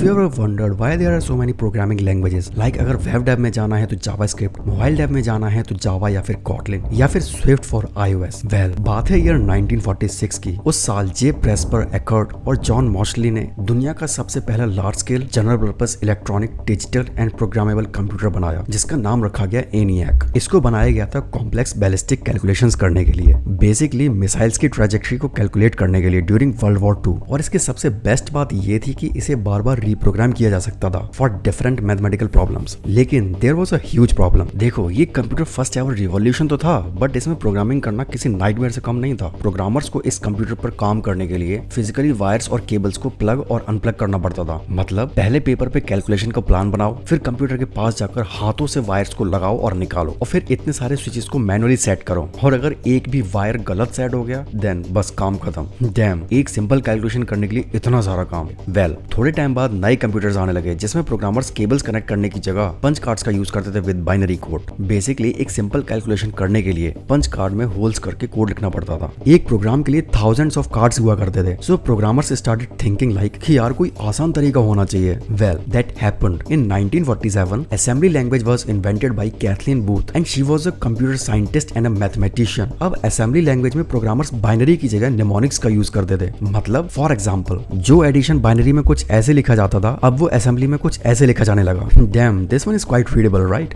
you ever wondered why there are so many programming languages? Like अगर web dev में जाना है तो जावास्क्रिप्ट, मोबाइल डेव में जाना है तो जावा या फिर कॉटलिन या फिर स्विफ्ट फॉर iOS। वेल बात है ईयर 1946 की। उस साल जे प्रेस्पर एकर्ट और जॉन मॉशली ने दुनिया का सबसे पहला large scale general purpose electronic digital and programmable computer बनाया, जिसका नाम रखा गया ENIAC। इसको बनाया गया था कॉम्प्लेक्स बैलिस्टिक कैलकुलेशंस करने के लिए, बेसिकली मिसाइल्स की ट्रैजेक्टरी को कैलकुलेट करने के लिए ड्यूरिंग वर्ल्ड वॉर 2। और इसकी सबसे बेस्ट बात ये थी कि इसे बार बार रीप्रोग्राम किया जा सकता था फॉर डिफरेंट मैथमेटिकल प्रॉब्लम्स। लेकिन there was a huge problem. देखो ये कंप्यूटर फर्स्ट एवर रिवॉल्यूशन तो था, बट इसमें प्रोग्रामिंग करना किसी नाइटमेयर से कम नहीं था। प्रोग्रामर्स को इस कंप्यूटर पर काम करने के लिए फिजिकली वायर्स और केबल्स को प्लग और अनप्लग करना पड़ता था। मतलब पहले पेपर पे कैलकुलेशन का प्लान बनाओ, फिर कंप्यूटर के पास जाकर हाथों से वायर्स को लगाओ और निकालो, और फिर इतने सारे स्विचेस को मैनुअली सेट करो, और अगर एक भी वायर गलत सेट हो गया देन बस काम खत्म। डैम, एक सिंपल कैलकुलेशन करने के लिए इतना सारा काम। वेल थोड़े टाइम बाद नए कंप्यूटर्स आने लगे जिसमें प्रोग्रामर्स केबल्स कनेक्ट करने की जगह पंच कार्ड्स का यूज करते थे विद बाइनरी कोड। बेसिकली एक सिंपल कैलकुलेशन करने के लिए पंच कार्ड में होल्स करके कोड लिखना पड़ता था। एक प्रोग्राम के लिए थाउजेंड्स ऑफ कार्ड्स हुआ करते थे। सो प्रोग्रामर्स स्टार्टेड थिंकिंग लाइक कि यार कोई आसान तरीका होना चाहिए। Well that happened in 1947। Assembly language was invented by Kathleen booth and she was a computer scientist and a mathematician. अब असेंबली लैंग्वेज में प्रोग्रामर्स बाइनरी की जगह निमोनिक्स का यूज करते थे। मतलब फॉर एग्जांपल जो एडिशन बाइनरी में कुछ ऐसे लिखा जाता था, अब वो असेंबली में कुछ ऐसे लिखा जाने लगा। Dam, this one is quite readable right?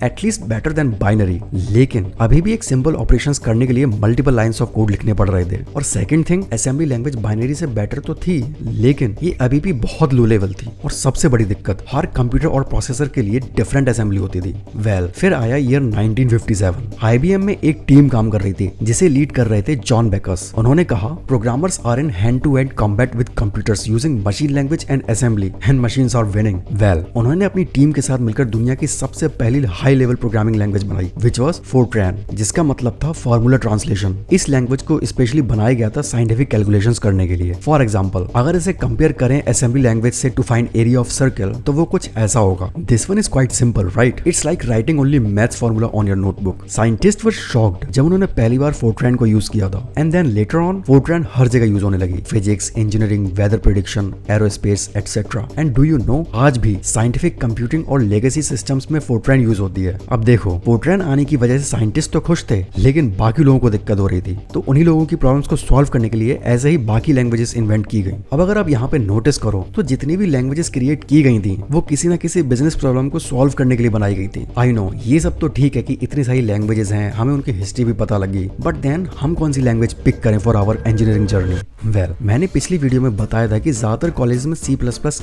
At least better than binary. लेकिन अभी भी एक सिंपल ऑपरेशंस करने के लिए मल्टीपल लाइंस ऑफ कोड लिखने पड़ रहे थे। और second thing, assembly language binary से बेटर तो थी, लेकिन ये अभी भी बहुत लो लेवल थी। और सबसे बड़ी दिक्कत, हर कंप्यूटर और प्रोसेसर के लिए डिफरेंट असेंबली होती थी। वेल फिर आया ईयर 1957। IBM में एक टीम काम कर रही थी जिसे लीड कर रहे थे जॉन बेकर्स। उन्होंने कहा programmers are in hand to hand combat with computers using machine language and assembly and machines are winning. Well उन्होंने अपनी टीम के साथ मिलकर दुनिया की सबसे पहली हाई लेवल प्रोग्रामिंग लैंग्वेज बनाई विच वाज फोर्ट्रैन, जिसका मतलब था फॉर्मूला ट्रांसलेशन। इस लैंग्वेज को स्पेशली बनाया गया था साइंटिफिक कैलकुलेशंस करने के लिए। फॉर एग्जांपल अगर इसे कंपेयर करें असेंबली लैंग्वेज से to find area of circle, तो वो कुछ ऐसा होगा। This one is quite simple right? It's like writing only maths formula on your notebook. Scientist were shocked जब उन्होंने पहली बार फोर्ट्रैन को यूज किया था। And then later on Fortran हर जगह यूज होने लगी, physics, engineering, weather prediction, aerospace etcetera. And do you know आज भी साइंटिफिक कंप्यूटिंग और लेगेसी सिस्टम्स में फोर्ट्रैन यूज होती है। अब देखो फोर्ट्रैन आने की वजह से साइंटिस्ट तो खुश थे, लेकिन बाकी लोगों को दिक्कत हो रही थी। तो उन्हीं लोगों की प्रॉब्लम्स को सॉल्व करने के लिए ऐसे ही बाकी लैंग्वेजेस इन्वेंट की गई। अब अगर आप यहाँ पे नोटिस करो तो जितनी भी लैंग्वेजेस क्रिएट की गई थी वो किसी ना किसी बिजनेस प्रॉब्लम को सॉल्व करने के लिए बनाई गई थी। आई नो ये सब तो ठीक है कि इतनी सारी लैंग्वेजेस हैं, हमें उनकी हिस्ट्री भी पता लगी, बट देन हम कौन सी लैंग्वेज पिक करें for our engineering journey? Well मैंने पिछली वीडियो में बताया था कि ज्यादातर कॉलेज में C++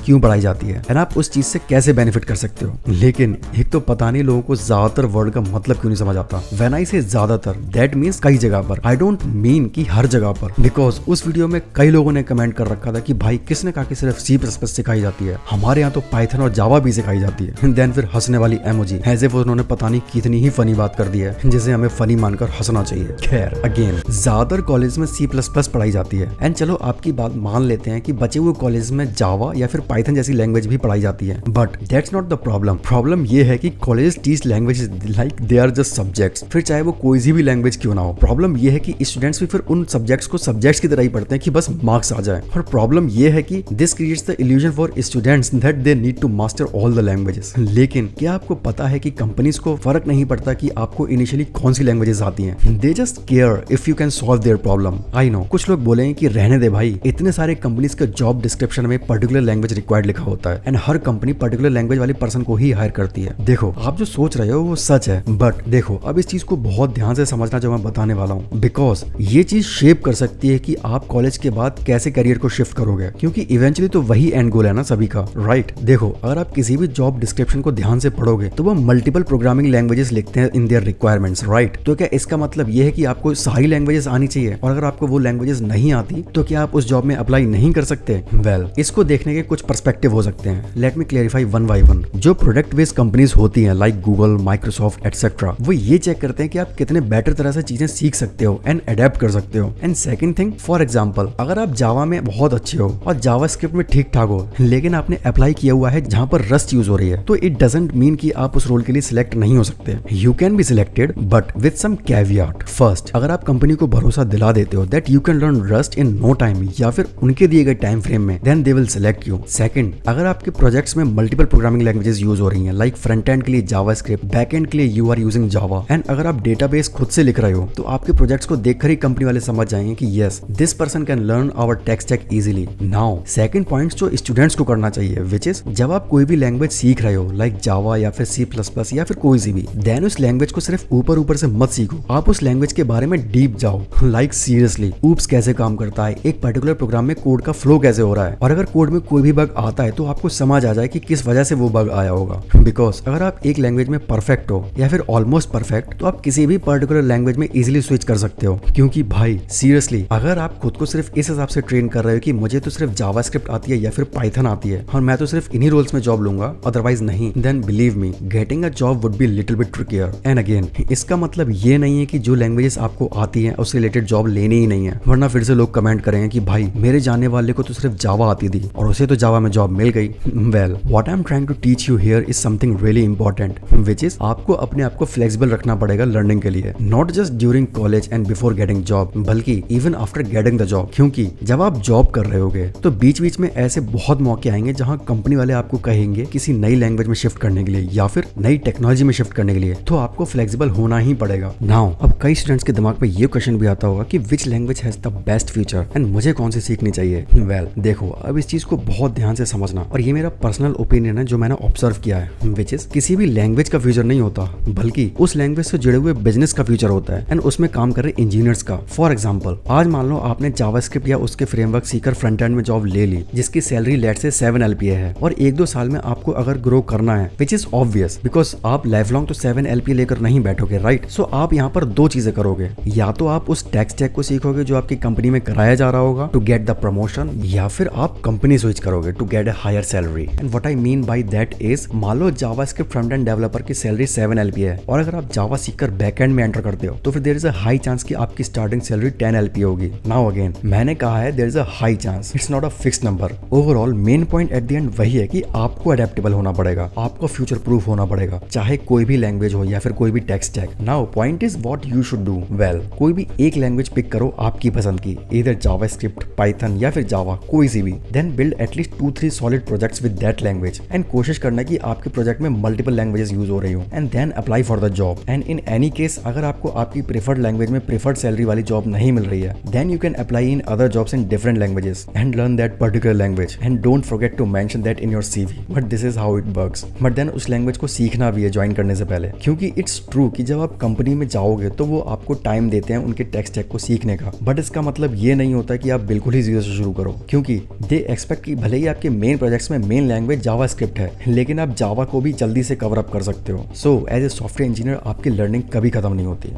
क्यों पढ़ाई जाती है एंड आप उस चीज से कैसे बेनिफिट कर सकते हो। लेकिन एक तो पता नहीं लोगों को ज्यादातर वर्ड का मतलब क्यों नहीं समझ आता। व्हेन आई से ज्यादातर दैट मींस कई जगह पर, आई डोंट मीन कि हर जगह पर। बिकॉज उस वीडियो में कई लोगों ने कमेंट कर रखा था कि भाई किसने कहा कि सिर्फ C++ सिखाई जाती है, हमारे यहाँ तो पाइथन और जावा भी सिखाई जाती है। देन फिर हंसने वाली इमोजी, ऐसे वो उन्होंने पता नहीं कितनी ही फनी बात कर दी है जिसे हमें फनी मानकर हंसना चाहिए। खैर अगेन ज्यादातर कॉलेज में C++ पढ़ाई जाती है। एंड चलो आपकी बात मान लेते हैं कि बचे हुए कॉलेज में जावा या फिर पाइथन जैसी लैंग्वेज भी पढ़ाई जाती है, but that's not the problem. Problem ये है कि college teach languages like they are just subjects, फिर चाहे वो कोई सी भी लैंग्वेज क्यों ना हो। प्रॉब्लम ये है कि स्टूडेंट्स भी फिर उन सब्जेक्ट्स को सब्जेक्ट्स की तरह ही पढ़ते हैं कि बस मार्क्स आ जाए। और प्रॉब्लम ये है कि this creates the illusion for students that they need to master all the languages. लेकिन क्या आपको पता है कि कंपनीज को फर्क नहीं पड़ता कि आपको इनिशियली कौन सी लैंग्वेजेस आती हैं? They just care if you can solve their problem. I know कुछ लोग बोलेंगे कि रहने दे भाई, इतने सारे कंपनीज के जॉब डिस्क्रिप्शन में पर्टिकुलर लैंग्वेज रिक्वायर्ड लिखा होता है and her company particular language वाली पर्सन को ही हायर करती है। देखो आप जो सोच रहे हो वो सच है, बट देखो अब इस चीज को बहुत ध्यान से समझना जो मैं बताने वाला हूँ, बिकॉज ये चीज शेप कर सकती है कि आप कॉलेज के बाद कैसे करियर को शिफ्ट करोगे, क्योंकि इवेंचुअली तो वही एंड गोल है ना सभी का, राइट? देखो अगर आप किसी भी जॉब डिस्क्रिप्शन को ध्यान से पढ़ोगे तो वो मल्टीपल प्रोग्रामिंग लैंग्वेजेस लिखते हैं इन देयर रिक्वायरमेंट्स, राइट? तो क्या इसका मतलब ये है कि आपको सारी लैंग्वेजेस आनी चाहिए, और अगर आपको वो लैंग्वेजेस नहीं आती तो क्या आप उस जॉब में अप्लाई नहीं कर सकते? वेल इसको देखने के कुछ पर्सपेक्टिव हो सकते हैं। Let me clarify one by one. जो प्रोडक्ट बेस्ड कंपनीज होती हैं लाइक गूगल, माइक्रोसॉफ्ट एटसेट्रा, वो ये चेक करते हैं कि आप कितने बेटर तरह से चीजें सीख सकते हो एंड अडेप्ट कर सकते हो। And second thing, for example अगर आप जावा में बहुत अच्छे हो और जावास्क्रिप्ट में ठीक ठाक हो, लेकिन आपने अप्लाई किया हुआ है जहां पर रस्ट यूज हो रही है, तो इट डजंट मीन कि आप उस रोल के लिए सिलेक्ट नहीं हो सकते। You can be selected but with some caveat. First, अगर आप कंपनी को भरोसा दिला देते हो that you can learn Rust in no time या फिर उनके दिए गए टाइम फ्रेम में, then they will select you. Second, अगर आपके प्रोजेक्ट्स में मल्टीपल प्रोग्रामिंग लैंग्वेजेस यूज हो रही हैं, लाइक फ्रंट एंड के लिए जावास्क्रिप्ट, बैक एंड के लिए you are using Java, and अगर आप डेटाबेस खुद से लिख रहे हो तो आपके प्रोजेक्ट्स को देखकर ही कंपनी वाले समझ जाएंगे कि yes this person can learn our tech stack easily. Now second point जो स्टूडेंट्स को करना चाहिए, विच इज जब आप कोई भी लैंग्वेज सीख रहे हो लाइक जावा या फिर C++ या फिर कोई सी भी, देन उस लैंग्वेज को सिर्फ ऊपर ऊपर से मत सीखो, आप उस लैंग्वेज के बारे में डीप जाओ। लाइक सीरियसली ऊप्स कैसे काम करता है, एक पर्टिकुलर प्रोग्राम में कोड का फ्लो कैसे हो रहा है, और अगर कोड में कोई भी बग आता है तो आपको समझ आ जाए कि किस वजह से वो बग आया होगा। बिकॉज अगर आप एक लैंग्वेज में परफेक्ट हो या फिर ऑलमोस्ट परफेक्ट, तो आप किसी भी पर्टिकुलर लैंग्वेज में इजीली स्विच कर सकते हो। क्योंकि भाई सीरियसली अगर आप खुद को सिर्फ इस हिसाब से ट्रेन कर रहे हो कि मुझे तो सिर्फ जावास्क्रिप्ट आती है या फिर पाइथन आती है और मैं तो सिर्फ इन्हीं रोल्स में जॉब लूंगा अदरवाइज नहीं, then believe me getting a job would be little bit trickier. And again इसका मतलब ये नहीं है कि जो लैंग्वेजेस आपको आती हैं उससे रिलेटेड जॉब लेनी ही नहीं है, वरना फिर से लोग कमेंट करेंगे कि भाई मेरे जानने वाले को तो सिर्फ जावा आती थी और उसे तो जावा में जॉब मिल गई। Well what I am trying to teach you here is something really important, which is आपको अपने आप को फ्लेक्सिबल रखना पड़ेगा लर्निंग के लिए, not just during college and before getting job, बल्कि even after getting the job. क्योंकि जब आप जॉब कर रहे होगे तो बीच बीच में ऐसे बहुत मौके आएंगे जहां कंपनी वाले आपको कहेंगे किसी नई लैंग्वेज में शिफ्ट करने के लिए या फिर नई टेक्नोलॉजी में शिफ्ट करने के लिए, तो आपको फ्लेक्सिबल होना ही पड़ेगा। नाउ अब कई स्टूडेंट्स के दिमाग पे ये क्वेश्चन भी आता होगा कि which language has the best future and मुझे कौन सी सीखनी चाहिए। वेल देखो अब इस चीज को बहुत ध्यान से समझना, और ये मेरा पर्सनल ओपिनियन है जो मैंने ऑब्जर्व किया है, विच इज किसी भी लैंग्वेज का फ्यूचर नहीं होता बल्कि उस लैंग्वेज से जुड़े हुए बिजनेस का फ्यूचर होता है एंड उसमें काम कर रहे इंजीनियर्स का। फॉर एग्जाम्पल आज मान लो आपने जावास्क्रिप्ट या उसके फ्रेमवर्क सीखकर फ्रंट एंड में जॉब ले ली जिसकी सैलरी लेट से 7 LPA है, और 1-2 साल में आपको अगर ग्रो करना है, विच इज ऑब्वियस बिकॉज आप लाइफ लॉन्ग तो 7 LPA लेकर नहीं बैठोगे, राइट। सो आप यहाँ पर 2 चीजें करोगे, या तो आप उस टेक स्टैक को सीखोगे जो आपकी कंपनी में कराया जा रहा होगा टू गेट द प्रमोशन, या फिर आप कंपनी स्विच करोगे to get a higher salary. And what I mean by that is मान लो जावास्क्रिप्ट फ्रंट एंड डेवलपर की सैलरी 7 LPA है, और अगर आप जावा सीखकर बैक एंड में एंटर करते हो तो फिर there is a high chance कि आपकी स्टार्टिंग सैलरी 10 LPA होगी। नाउ अगेन मैंने कहा है there is a high chance, it's not a fixed number. Overall main point at the end वही है कि आपको अडेप्टेबल होना पड़ेगा, आपको फ्यूचर प्रूफ होना पड़ेगा, चाहे कोई भी लैंग्वेज हो या फिर कोई भी tech stack. Now point is what you should do. Well कोई भी एक लैंग्वेज पिक करो आपकी पसंद की, इधर जावास्क्रिप्ट, पाइथन या फिर जावा, कोई सी भी, then build at least 2-3 solid projects with that language and कोशिश करना कि आपके प्रोजेक्ट में मल्टीपल लैंग्वेजेस यूज हो रही हो, and then apply for the job. And in any case अगर आपको आपकी प्रेफर्ड लैंग्वेज में प्रेफर्ड सैलरी वाली जॉब नहीं मिल रही है, then you can apply in other jobs in different languages and learn that particular language, and don't forget to mention that in your CV, but this is how it works. But then उस language को सीखना भी है join करने से पहले, क्योंकि it's true कि जब आप कंपनी में जाओगे तो वो आपको टाइम देते हैं उनके टेक स्टैक को सीखने का, बट इसका मतलब ये नहीं होता कि आप बिल्कुल ही जीरो से शुरू करो, क्योंकि दे एक्सपेक्ट कि भले ही आपके मेन प्रोजेक्ट्स में मेन लैंग्वेज जावास्क्रिप्ट है लेकिन आप जावा को भी जल्दी से कवर अप कर सकते हो। So as a software engineer आपकी लर्निंग कभी खत्म नहीं होती।